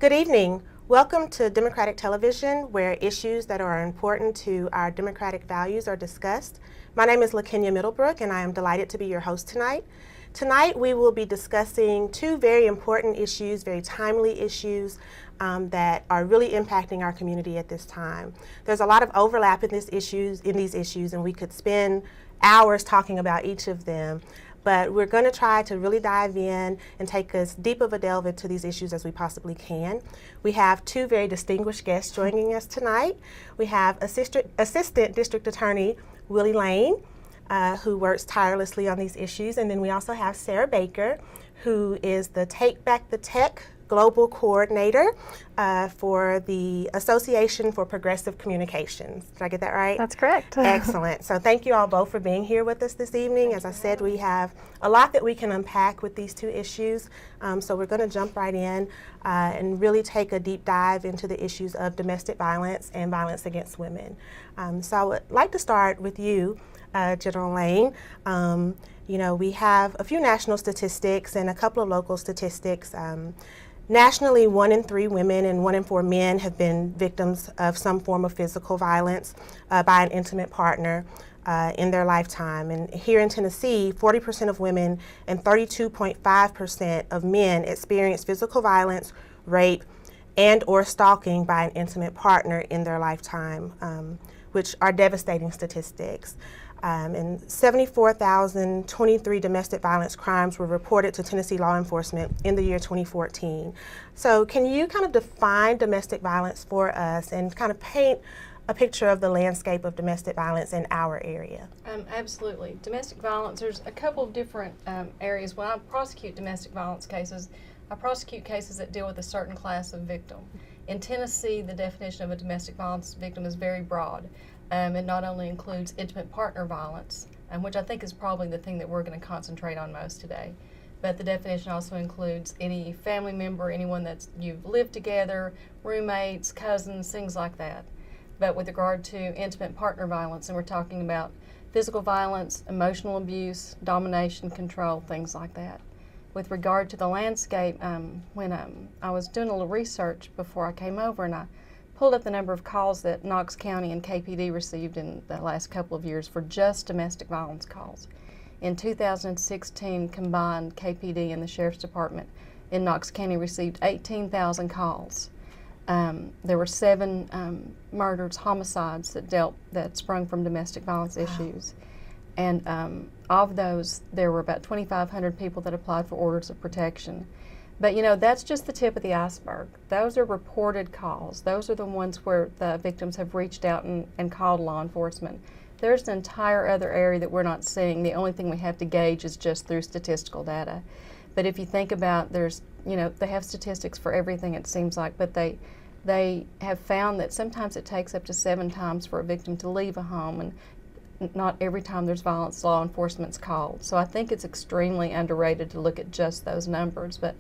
Good evening. Welcome to Democratic Television, where issues that are important to our democratic values are discussed. My name is LaKenya Middlebook, and I am delighted to be your host tonight. Tonight, we will be discussing two very important issues, very timely issues that are really impacting our community at this time. There's a lot of overlap in these issues, and we could spend hours talking about each of them. But we're going to try to really dive in and take as deep of a delve into these issues as we possibly can. We have two very distinguished guests joining us tonight. We have Assistant District Attorney Willie Lane, who works tirelessly on these issues. And then we also have Sara Baker, who is the Take Back the Tech Global Coordinator for the Association for Progressive Communications. Did I get that right? That's correct. Excellent. So thank you all both for being here with us this evening. As I said, we have a lot that we can unpack with these two issues. So we're going to jump right in and really take a deep dive into the issues of domestic violence and violence against women. So I would like to start with you, General Lane. You know, we have a few national statistics and a couple of local statistics. Nationally, 1 in 3 women and 1 in 4 men have been victims of some form of physical violence by an intimate partner in their lifetime. And here in Tennessee, 40% of women and 32.5% of men experience physical violence, rape, and or stalking by an intimate partner in their lifetime, which are devastating statistics. And 74,023 domestic violence crimes were reported to Tennessee law enforcement in the year 2014. So can you kind of define domestic violence for us and kind of paint a picture of the landscape of domestic violence in our area? Absolutely. Domestic violence, there's a couple of different areas. When I prosecute domestic violence cases, I prosecute cases that deal with a certain class of victim. In Tennessee, the definition of a domestic violence victim is very broad. It not only includes intimate partner violence, which I think is probably the thing that we're going to concentrate on most today, but the definition also includes any family member, anyone that you've lived together, roommates, cousins, things like that. But with regard to intimate partner violence, and we're talking about physical violence, emotional abuse, domination, control, things like that. With regard to the landscape, when I was doing a little research before I came over, and I pulled up the number of calls that Knox County and KPD received in the last couple of years for just domestic violence calls. In 2016, combined KPD and the Sheriff's Department in Knox County received 18,000 calls. There were 7 murders, homicides that sprung from domestic violence issues. And of those, there were about 2,500 people that applied for orders of protection. But you know, that's just the tip of the iceberg. Those are reported calls. Those are the ones where the victims have reached out and called law enforcement. There's an entire other area that we're not seeing. The only thing we have to gauge is just through statistical data. But if you think about, they have statistics for everything, it seems like, but they have found that sometimes it takes up to 7 times for a victim to leave a home, and not every time there's violence, law enforcement's called. So I think it's extremely underrated to look at just those numbers, but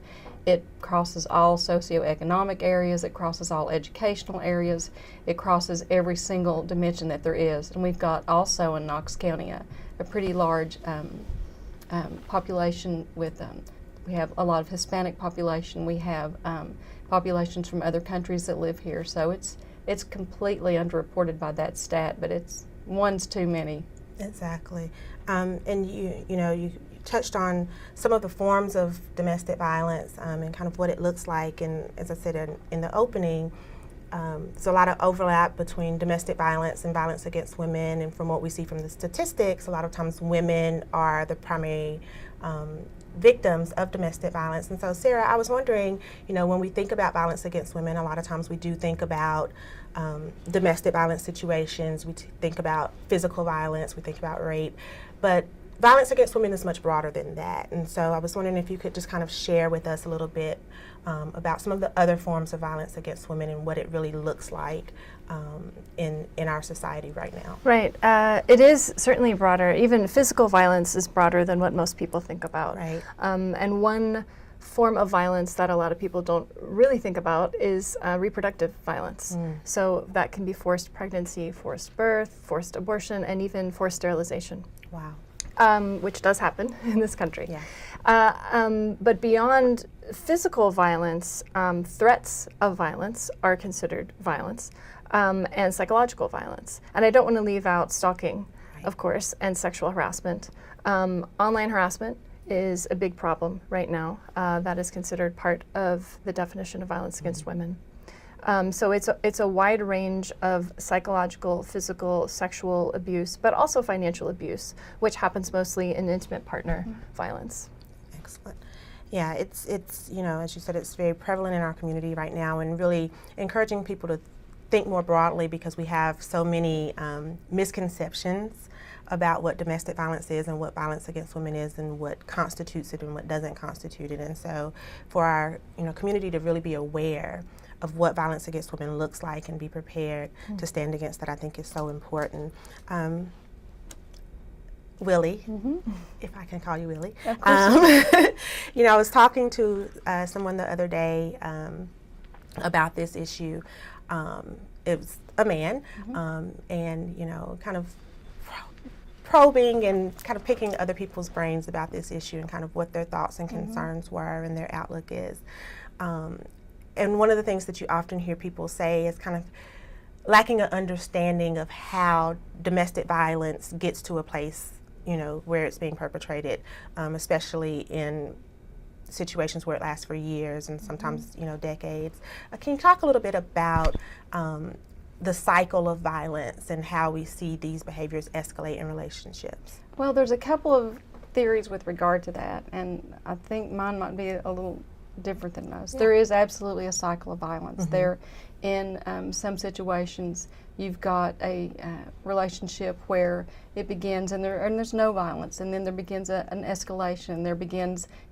it crosses all socioeconomic areas, it crosses all educational areas, it crosses every single dimension that there is. And we've got also in Knox County a pretty large population with, we have a lot of Hispanic population, we have populations from other countries that live here, so it's completely underreported by that stat, but one's too many. Exactly. And you touched on some of the forms of domestic violence and kind of what it looks like. And as I said in the opening, there's a lot of overlap between domestic violence and violence against women. And from what we see from the statistics, a lot of times women are the primary victims of domestic violence. And so, Sara, I was wondering, when we think about violence against women, a lot of times we do think about domestic violence situations, we think about physical violence, we think about rape, but violence against women is much broader than that. And so I was wondering if you could just kind of share with us a little bit about some of the other forms of violence against women and what it really looks like in our society right now. Right. It is certainly broader. Even physical violence is broader than what most people think about. Right. And one form of violence that a lot of people don't really think about is reproductive violence. So that can be forced pregnancy, forced birth, forced abortion, and even forced sterilization. Wow. which does happen in this country. Yeah. But beyond physical violence, threats of violence are considered violence, and psychological violence. And I don't want to leave out stalking, of course, and sexual harassment. Online harassment is a big problem right now. That is considered part of the definition of violence against women. So it's a wide range of psychological, physical, sexual abuse, but also financial abuse, which happens mostly in intimate partner violence. Excellent. Yeah, it's you know, as you said, it's very prevalent in our community right now, and really encouraging people to think more broadly, because we have so many misconceptions about what domestic violence is and what violence against women is and what constitutes it and what doesn't constitute it. And so for our community to really be aware of what violence against women looks like and be prepared to stand against that, I think is so important. Willie, if I can call you Willie. Of course. I was talking to someone the other day about this issue. It was a man, and kind of probing and kind of picking other people's brains about this issue and kind of what their thoughts and concerns were and their outlook is. And one of the things that you often hear people say is kind of lacking an understanding of how domestic violence gets to a place, where it's being perpetrated, especially in situations where it lasts for years and sometimes, decades. Can you talk a little bit about the cycle of violence and how we see these behaviors escalate in relationships? Well, there's a couple of theories with regard to that, and I think mine might be a little different than most. Yeah. There is absolutely a cycle of violence. There, in some situations, you've got a relationship where it begins and there's no violence, and then there begins an escalation.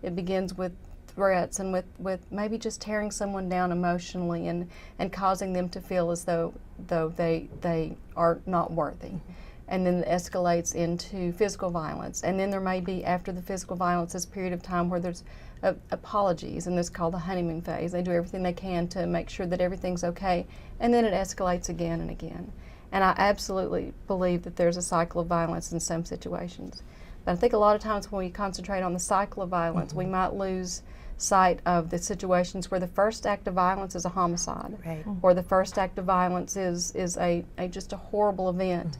It begins with threats and with maybe just tearing someone down emotionally and causing them to feel as though they are not worthy. And then it escalates into physical violence. And then there may be, after the physical violence, this period of time where there's apologies, and this is called the honeymoon phase. They do everything they can to make sure that everything's okay, and then it escalates again and again. And I absolutely believe that there's a cycle of violence in some situations. But I think a lot of times when we concentrate on the cycle of violence, we might lose sight of the situations where the first act of violence is a homicide, or the first act of violence is just a horrible event.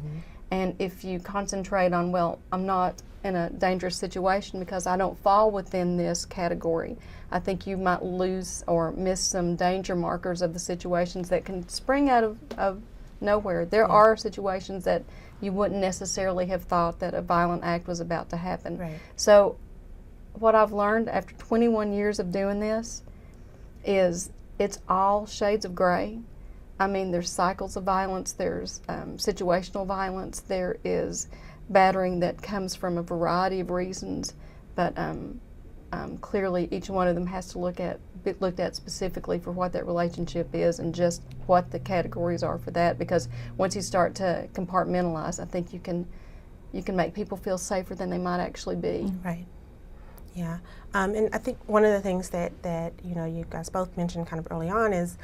And if you concentrate on, well, I'm not in a dangerous situation because I don't fall within this category, I think you might lose or miss some danger markers of the situations that can spring out of nowhere. There are situations that you wouldn't necessarily have thought that a violent act was about to happen. So what I've learned after 21 years of doing this is it's all shades of gray. I mean, there's cycles of violence, there's situational violence, there is battering that comes from a variety of reasons, but clearly each one of them has to be looked at specifically for what that relationship is and just what the categories are for that, because once you start to compartmentalize, I think you can make people feel safer than they might actually be. Right. Yeah. And I think one of the things that you guys both mentioned kind of early on is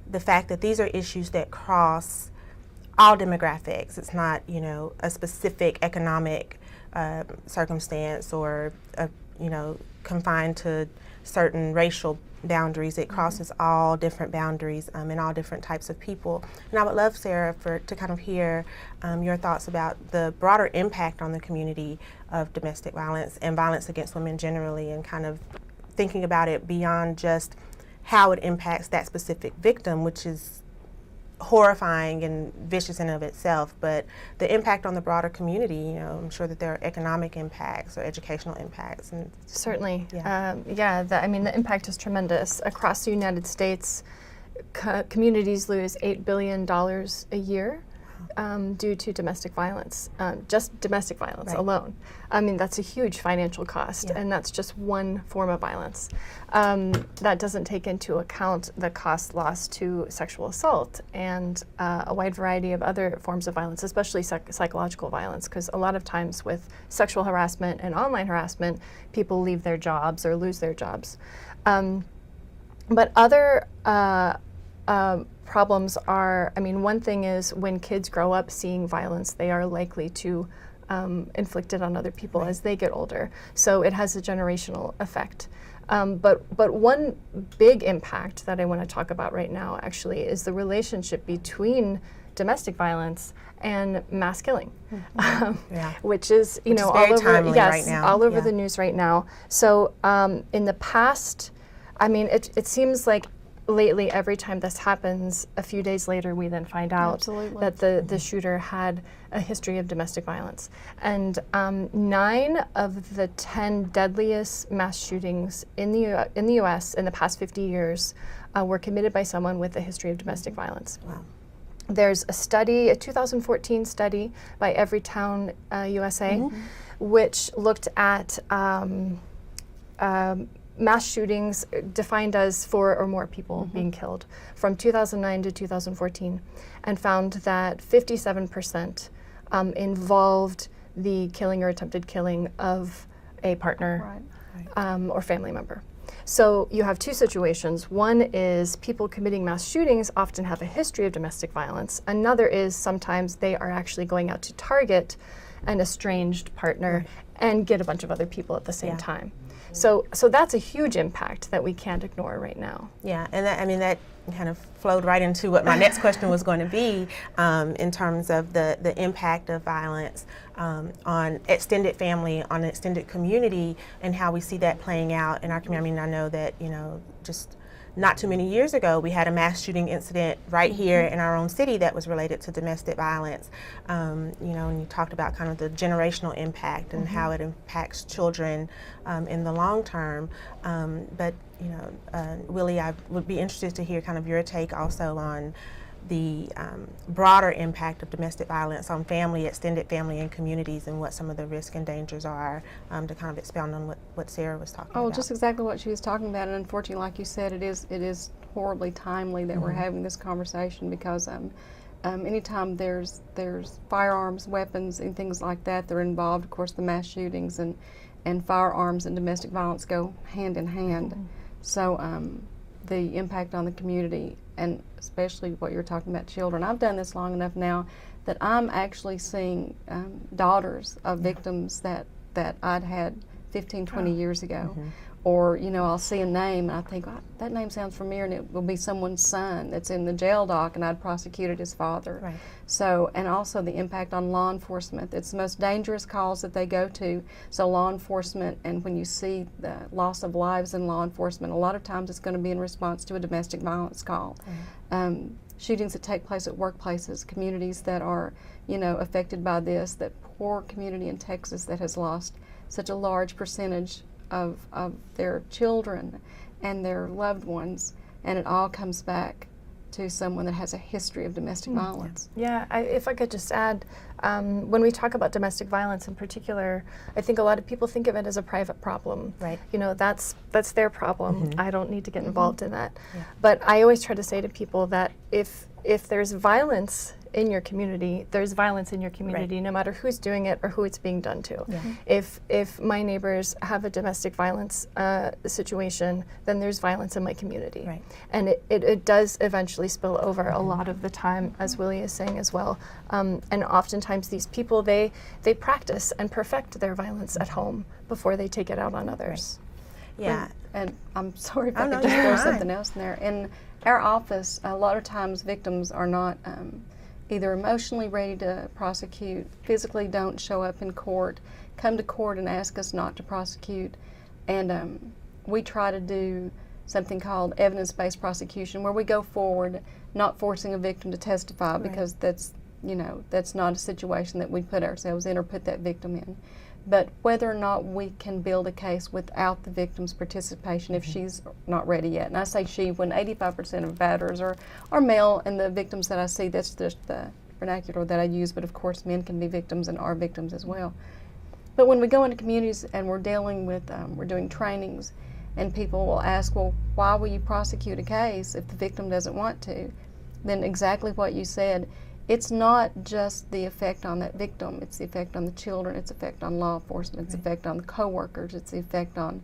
the fact that these are issues that cross all demographics. It's not, a specific economic circumstance or, confined to certain racial boundaries. It crosses all different boundaries and all different types of people. And I would love, Sara, to kind of hear your thoughts about the broader impact on the community of domestic violence and violence against women generally, and kind of thinking about it beyond just how it impacts that specific victim, which is horrifying and vicious in and of itself, but the impact on the broader community. I'm sure that there are economic impacts or educational impacts. And certainly, the impact is tremendous. Across the United States, communities lose $8 billion a year due to domestic violence, just domestic violence alone. I mean, that's a huge financial cost, and that's just one form of violence. That doesn't take into account the cost lost to sexual assault and a wide variety of other forms of violence, especially psychological violence, because a lot of times with sexual harassment and online harassment, people leave their jobs or lose their jobs. But other problems are, one thing is when kids grow up seeing violence, they are likely to inflicted on other people as they get older. So it has a generational effect. But one big impact that I want to talk about right now actually is the relationship between domestic violence and mass killing, which is all over right now. all over the news right now. So in the past, I mean, it seems like lately every time this happens, a few days later we then find out that the shooter had a history of domestic violence. And 9 of the 10 deadliest mass shootings in the U.S. in the past 50 years were committed by someone with a history of domestic violence. Wow. There's a study, a 2014 study by Everytown USA, which looked at mass shootings defined as 4 or more people being killed from 2009 to 2014, and found that 57% involved the killing or attempted killing of a partner or family member. So you have 2 situations. One is people committing mass shootings often have a history of domestic violence. Another is sometimes they are actually going out to target an estranged partner and get a bunch of other people at the same time. So that's a huge impact that we can't ignore right now. Yeah, and that kind of flowed right into what my next question was going to be in terms of the impact of violence on extended family, on extended community, and how we see that playing out in our community. I mean, I know that, just not too many years ago, we had a mass shooting incident right here in our own city that was related to domestic violence. And you talked about kind of the generational impact and how it impacts children in the long term. But Willie, I would be interested to hear kind of your take also on the broader impact of domestic violence on family, extended family, and communities, and what some of the risks and dangers are, to kind of expound on what Sara was talking about. Oh, just exactly what she was talking about, and unfortunately, like you said, it is horribly timely that we're having this conversation, because anytime there's firearms, weapons, and things like that are involved, of course, the mass shootings and firearms and domestic violence go hand in hand. So the impact on the community, and especially what you're talking about, children. I've done this long enough now that I'm actually seeing daughters of victims that I'd had 15, 20 years ago. Or, I'll see a name and I think, that name sounds familiar, and it will be someone's son that's in the jail dock, and I'd prosecuted his father. Right. So, and also the impact on law enforcement. It's the most dangerous calls that they go to. So law enforcement, and when you see the loss of lives in law enforcement, a lot of times it's going to be in response to a domestic violence call. Shootings that take place at workplaces, communities that are, affected by this, that poor community in Texas that has lost such a large percentage of their children and their loved ones, and it all comes back to someone that has a history of domestic violence. Yeah, if I could just add, when we talk about domestic violence in particular, I think a lot of people think of it as a private problem. Right. That's their problem. I don't need to get involved in that. But I always try to say to people that if there's violence in your community, there's violence in your community, no matter who's doing it or who it's being done to. If my neighbors have a domestic violence situation, then there's violence in my community. And it does eventually spill over a lot of the time, as Willie is saying as well. And oftentimes these people, they practice and perfect their violence at home before they take it out on others. And I'm sorry if I could just throw something else in there. In our office, a lot of times victims are not either emotionally ready to prosecute, physically don't show up in court, come to court and ask us not to prosecute. And we try to do something called evidence-based prosecution, where we go forward not forcing a victim to testify, because that's not a situation that we put ourselves in or put that victim in. But whether or not we can build a case without the victim's participation if she's not ready yet. And I say she when 85% of batterers are male, and the victims that I see, that's just the vernacular that I use, but of course men can be victims and are victims as well. But when we go into communities and we're dealing with, we're doing trainings, and people will ask, well, why will you prosecute a case if the victim doesn't want to? Then exactly what you said. It's not just the effect on that victim, it's the effect on the children, it's the effect on law enforcement, it's the effect on the co-workers, it's the effect on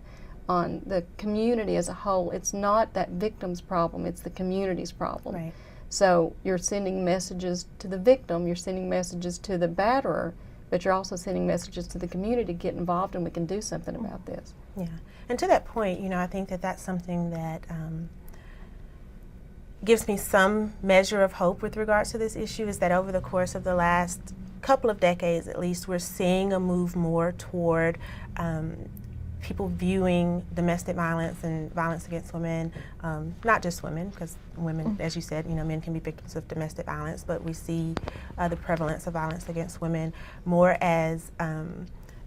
the community as a whole. It's not that victim's problem, it's the community's problem. So you're sending messages to the victim, you're sending messages to the batterer, but you're also sending messages to the community to get involved and we can do something about this. Yeah, and to that point, I think that that's something that gives me some measure of hope with regards to this issue, is that over the course of the last couple of decades at least, we're seeing a move more toward people viewing domestic violence and violence against women, not just women, because women, as you said, men can be victims of domestic violence, but we see the prevalence of violence against women more as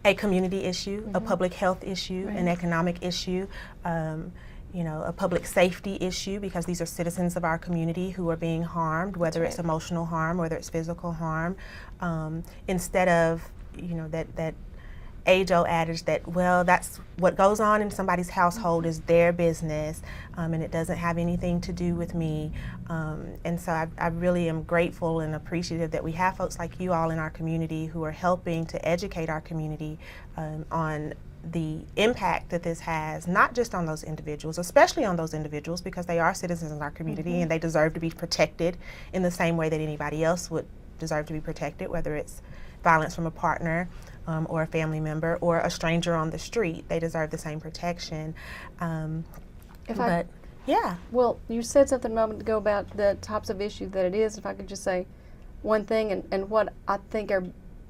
a community issue, a public health issue, an economic issue, a public safety issue, because these are citizens of our community who are being harmed, whether it's emotional harm, whether it's physical harm, instead of, that age-old adage that, well, that's what goes on in somebody's household is their business, and it doesn't have anything to do with me. And so I really am grateful and appreciative that we have folks like you all in our community who are helping to educate our community on the impact that this has, not just on those individuals, especially on those individuals, because they are citizens in our community and they deserve to be protected in the same way that anybody else would deserve to be protected, whether it's violence from a partner or a family member or a stranger on the street. They deserve the same protection. Well, you said something a moment ago about the types of issues that it is. If I could just say one thing, and what I think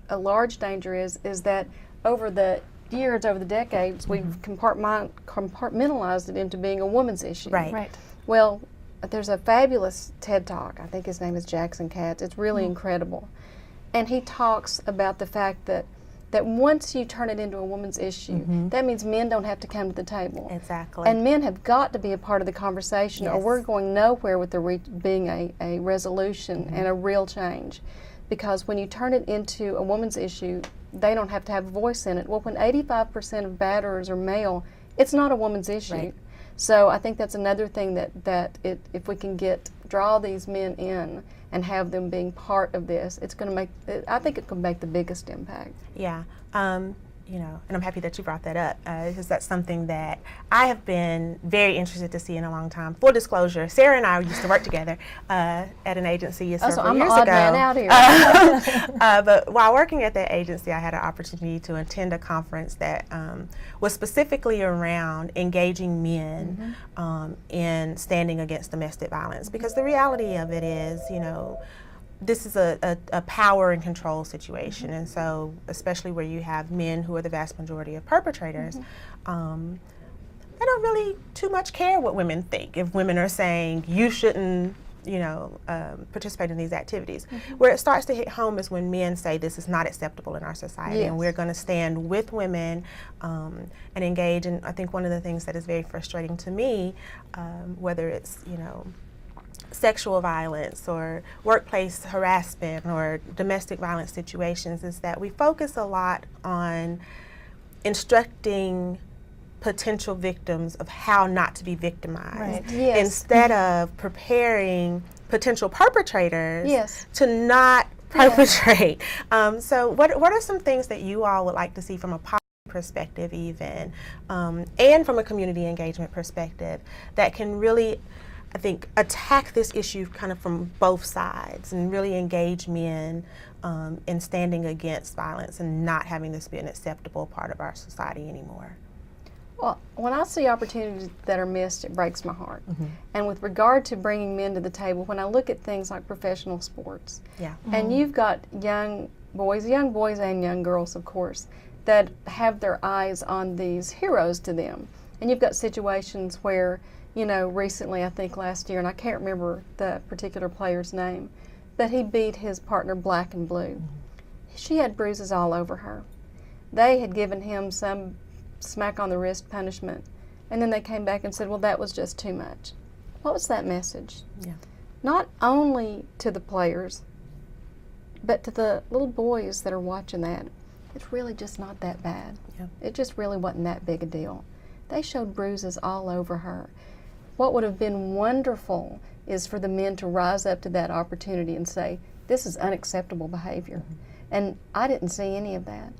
a large danger is that over the years, over the decades, we've compartmentalized it into being a woman's issue. Right. Well, there's a fabulous TED Talk. I think his name is Jackson Katz. It's really incredible. And he talks about the fact that once you turn it into a woman's issue, that means men don't have to come to the table. Exactly. And men have got to be a part of the conversation, or we're going nowhere with there being a resolution and a real change. Because when you turn it into a woman's issue, they don't have to have a voice in it. Well, when 85% of batterers are male, it's not a woman's issue. Right. So I think that's another thing that if we can draw these men in and have them being part of this, it's going to make, I think it can make the biggest impact. Yeah, and I'm happy that you brought that up, because that's something that I have been very interested to see in a long time. Full disclosure, Sarah and I used to work together at an agency several years ago. I'm the odd man out here. But while working at that agency, I had an opportunity to attend a conference that was specifically around engaging men in standing against domestic violence, because the reality of it is, this is a power and control situation, and so especially where you have men who are the vast majority of perpetrators, they don't really too much care what women think. If women are saying you shouldn't, participate in these activities, where it starts to hit home is when men say this is not acceptable in our society, and we're going to stand with women and engage. And I think one of the things that is very frustrating to me, whether it's sexual violence or workplace harassment or domestic violence situations, is that we focus a lot on instructing potential victims of how not to be victimized, instead of preparing potential perpetrators to not perpetrate. So what are some things that you all would like to see from a policy perspective even, and from a community engagement perspective, that can really, I think, attack this issue kind of from both sides and really engage men in standing against violence and not having this be an acceptable part of our society anymore? Well, when I see opportunities that are missed, it breaks my heart. And with regard to bringing men to the table, when I look at things like professional sports, and you've got young boys and young girls, of course, that have their eyes on these heroes to them. And you've got situations where, recently, I think last year, and I can't remember the particular player's name, but he beat his partner black and blue. She had bruises all over her. They had given him some smack on the wrist punishment, and then they came back and said, well, that was just too much. What was that message? Not only to the players, but to the little boys that are watching that. It's really just not that bad. It just really wasn't that big a deal. They showed bruises all over her. What would have been wonderful is for the men to rise up to that opportunity and say, this is unacceptable behavior. And I didn't see any of that.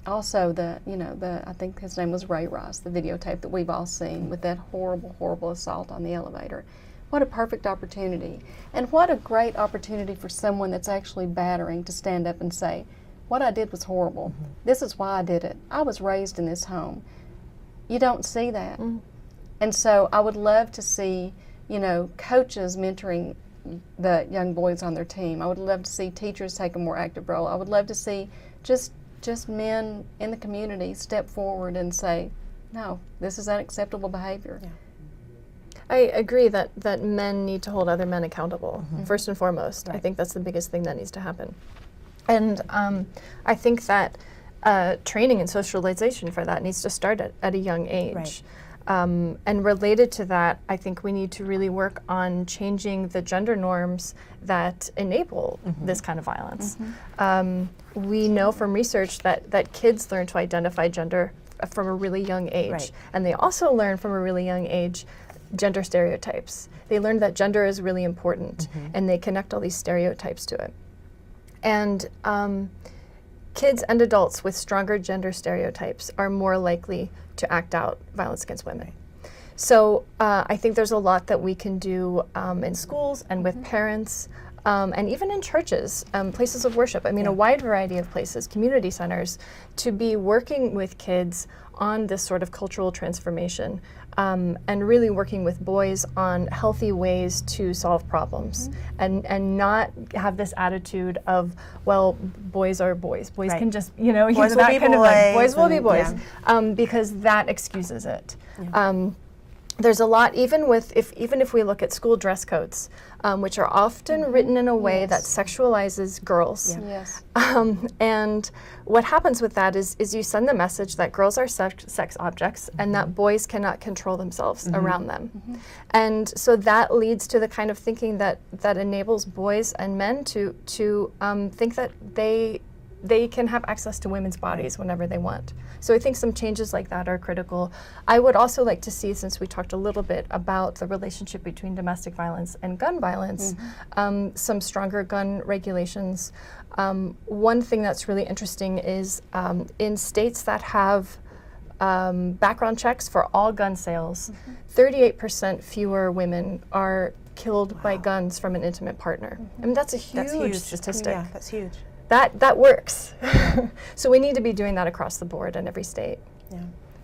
Also, I think his name was Ray Rice, the videotape that we've all seen with that horrible, horrible assault on the elevator. What a perfect opportunity. And what a great opportunity for someone that's actually battering to stand up and say, what I did was horrible. This is why I did it. I was raised in this home. You don't see that. And so I would love to see, you know, coaches mentoring the young boys on their team. I would love to see teachers take a more active role. I would love to see just men in the community step forward and say, no, this is unacceptable behavior. Yeah. I agree that men need to hold other men accountable, first and foremost. Right. I think that's the biggest thing that needs to happen. And I think that training and socialization for that needs to start at a young age. Right. And related to that, I think we need to really work on changing the gender norms that enable this kind of violence. We know from research that kids learn to identify gender from a really young age. Right. And they also learn from a really young age gender stereotypes. They learn that gender is really important, and they connect all these stereotypes to it. And kids and adults with stronger gender stereotypes are more likely to act out violence against women. So I think there's a lot that we can do in schools and with parents, and even in churches, places of worship. I mean, a wide variety of places, community centers, to be working with kids on this sort of cultural transformation, and really working with boys on healthy ways to solve problems, and not have this attitude of, well, boys are boys. Boys can just, you know, Boys will that be kind of like, boys will be boys, because that excuses it. There's a lot, even if we look at school dress codes, which are often written in a way that sexualizes girls. Yes. And what happens with that is you send the message that girls are sex objects and that boys cannot control themselves around them. And so that leads to the kind of thinking that enables boys and men to think that they can have access to women's bodies whenever they want. So I think some changes like that are critical. I would also like to see, since we talked a little bit about the relationship between domestic violence and gun violence, some stronger gun regulations. One thing that's really interesting is in states that have background checks for all gun sales, 38% fewer women are killed by guns from an intimate partner. I mean, that's a huge statistic. Yeah, that's huge. That works. So we need to be doing that across the board in every state.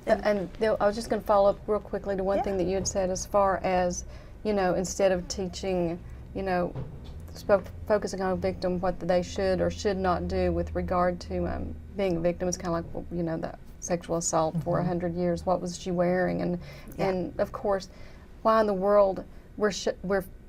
And I was just going to follow up real quickly to one thing that you had said, as far as, you know, instead of teaching, you know, focusing on a victim, what they should or should not do with regard to being a victim. It's kind of like, you know, that sexual assault for 100 years. What was she wearing? And of course, why in the world we're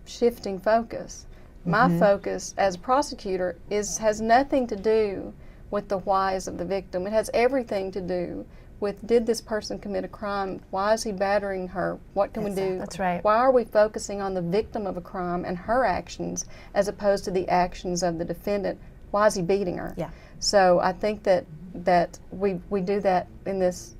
shifting focus? My focus as a prosecutor has nothing to do with the whys of the victim. It has everything to do with, did this person commit a crime? Why is he battering her? What can we do? That's right. Why are we focusing on the victim of a crime and her actions as opposed to the actions of the defendant? Why is he beating her? Yeah. So I think that we do that in this,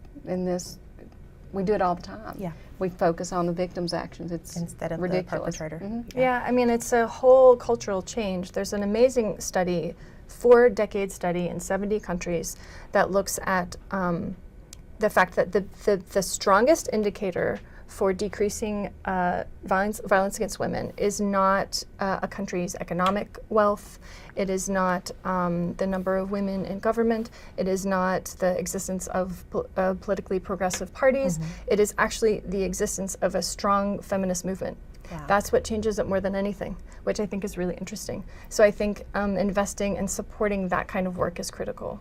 we do it all the time. Yeah. We focus on the victim's actions. It's Instead of ridiculous. the perpetrator. Yeah, I mean, it's a whole cultural change. There's an amazing study, 4-decade study in 70 countries that looks at the fact that the strongest indicator for decreasing violence against women is not a country's economic wealth. It is not the number of women in government. It is not the existence of politically progressive parties. It is actually the existence of a strong feminist movement. Wow. That's what changes it more than anything, which I think is really interesting. So I think investing and supporting that kind of work is critical.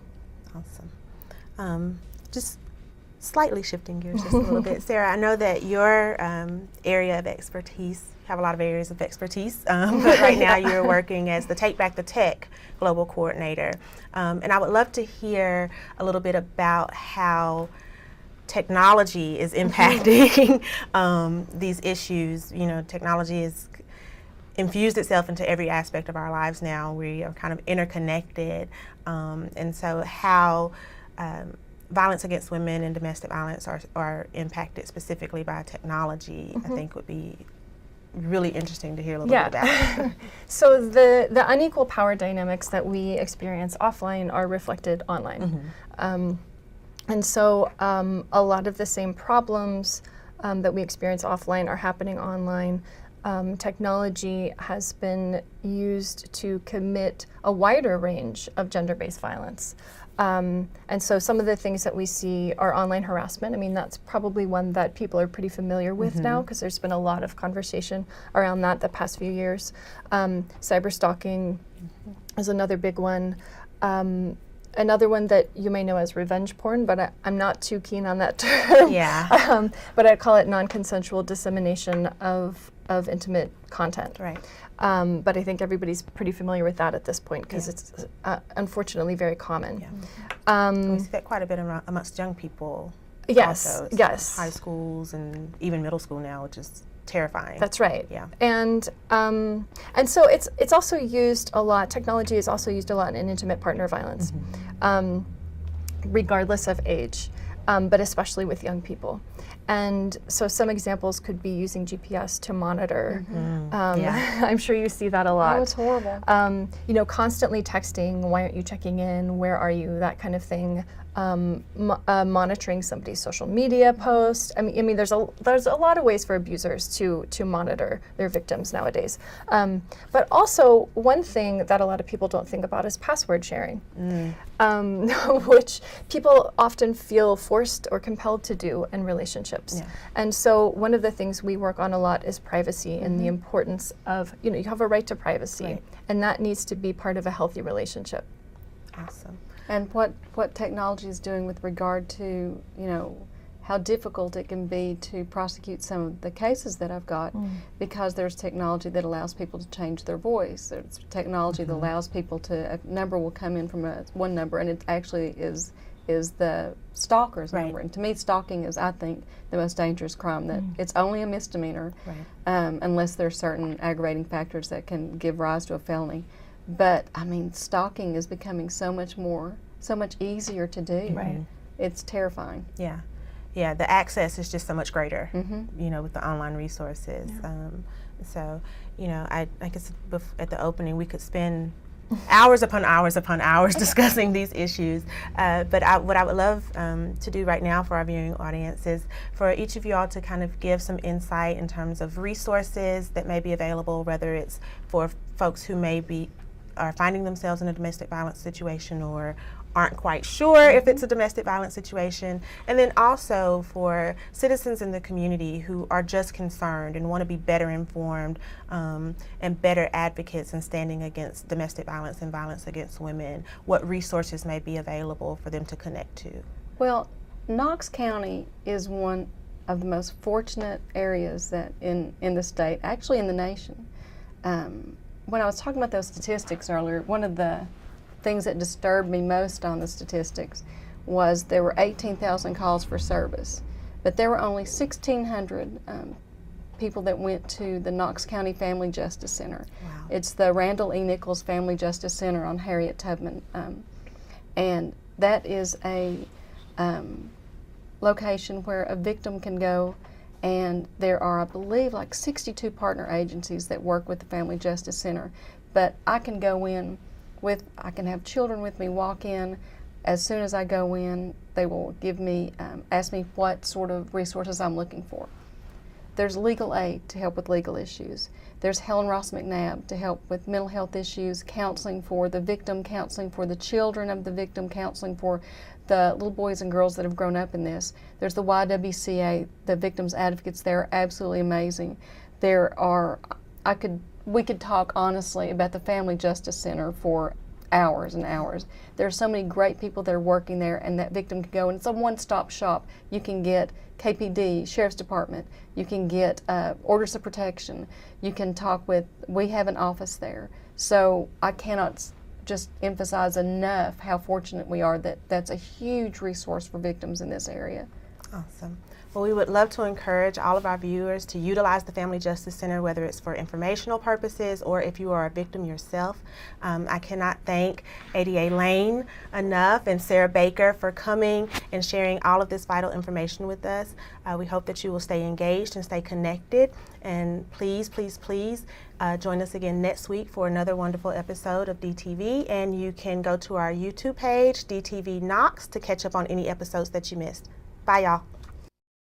Awesome. Just slightly shifting gears just a little bit. Sara, I know that your area of expertise, you have a lot of areas of expertise, but right now you're working as the Take Back the Tech Global Coordinator. And I would love to hear a little bit about how technology is impacting these issues. You know, technology has infused itself into every aspect of our lives now. We are kind of interconnected. And so how violence against women and domestic violence are impacted specifically by technology, I think would be really interesting to hear a little bit about. So the unequal power dynamics that we experience offline are reflected online. And so a lot of the same problems that we experience offline are happening online. technology has been used to commit a wider range of gender-based violence. And so some of the things that we see are online harassment. I mean, that's probably one that people are pretty familiar with now, because there's been a lot of conversation around that the past few years. Cyber stalking is another big one. Another one that you may know as revenge porn, but I'm not too keen on that term. Yeah. But I'd call it non-consensual dissemination of intimate content. Right. But I think everybody's pretty familiar with that at this point, because it's unfortunately very common. Yeah. We see that quite a bit amongst young people. Yes, also. It's yes. High schools and even middle school now, which is terrifying. That's right. Yeah. And so it's also used a lot. Technology is also used a lot in intimate partner violence, regardless of age, but especially with young people. And so some examples could be using GPS to monitor. I'm sure you see that a lot. Oh, it's horrible. You know, constantly texting, why aren't you checking in, where are you, that kind of thing. Monitoring somebody's social media posts. I mean, there's a lot of ways for abusers to monitor their victims nowadays. But also, one thing that a lot of people don't think about is password sharing, which people often feel forced or compelled to do in relationships. Yeah. And so, one of the things we work on a lot is privacy and the importance of, you know, you have a right to privacy, Right. and that needs to be part of a healthy relationship. Awesome. And what technology is doing with regard to, you know, how difficult it can be to prosecute some of the cases that I've got, because there's technology that allows people to change their voice. There's technology that allows people to, a number will come in from one number, and it actually is the stalker's Right. number. And to me, stalking is, I think, the most dangerous crime. That it's only a misdemeanor, Right. Unless there's certain aggravating factors that can give rise to a felony. But I mean, stalking is becoming so much easier to do. Right. It's terrifying. Yeah. Yeah, the access is just so much greater, you know, with the online resources. So, you know, I guess at the opening we could spend hours upon hours upon hours discussing these issues. But what I would love to do right now for our viewing audience is for each of you all to kind of give some insight in terms of resources that may be available, whether it's for folks who are finding themselves in a domestic violence situation or aren't quite sure if it's a domestic violence situation, and then also for citizens in the community who are just concerned and want to be better informed and better advocates in standing against domestic violence and violence against women, what resources may be available for them to connect to. Well, Knox County is one of the most fortunate areas that in the state, actually in the nation. When I was talking about those statistics earlier, one of the things that disturbed me most on the statistics was there were 18,000 calls for service, but there were only 1,600 people that went to the Knox County Family Justice Center. Wow. It's the Randall E. Nichols Family Justice Center on Harriet Tubman, and that is a location where a victim can go. And there are, I believe, like 62 partner agencies that work with the Family Justice Center. But I can go in I can have children with me walk in. As soon as I go in, they will ask me what sort of resources I'm looking for. There's legal aid to help with legal issues. There's Helen Ross McNabb to help with mental health issues, counseling for the victim, counseling for the children of the victim, counseling for the little boys and girls that have grown up in this. There's the YWCA, the victims advocates there are absolutely amazing. We could talk honestly about the Family Justice Center for hours and hours. There are so many great people that are working there, and that victim can go, and it's a one-stop shop. You can get KPD, Sheriff's Department, you can get orders of protection, you can talk we have an office there. So I cannot just emphasize enough how fortunate we are that that's a huge resource for victims in this area. Awesome. Well, we would love to encourage all of our viewers to utilize the Family Justice Center, whether it's for informational purposes or if you are a victim yourself. I cannot thank ADA Lane enough and Sara Baker for coming and sharing all of this vital information with us. We hope that you will stay engaged and stay connected. And please, please, please join us again next week for another wonderful episode of DTV. And you can go to our YouTube page, DTV Knox, to catch up on any episodes that you missed. Bye, y'all.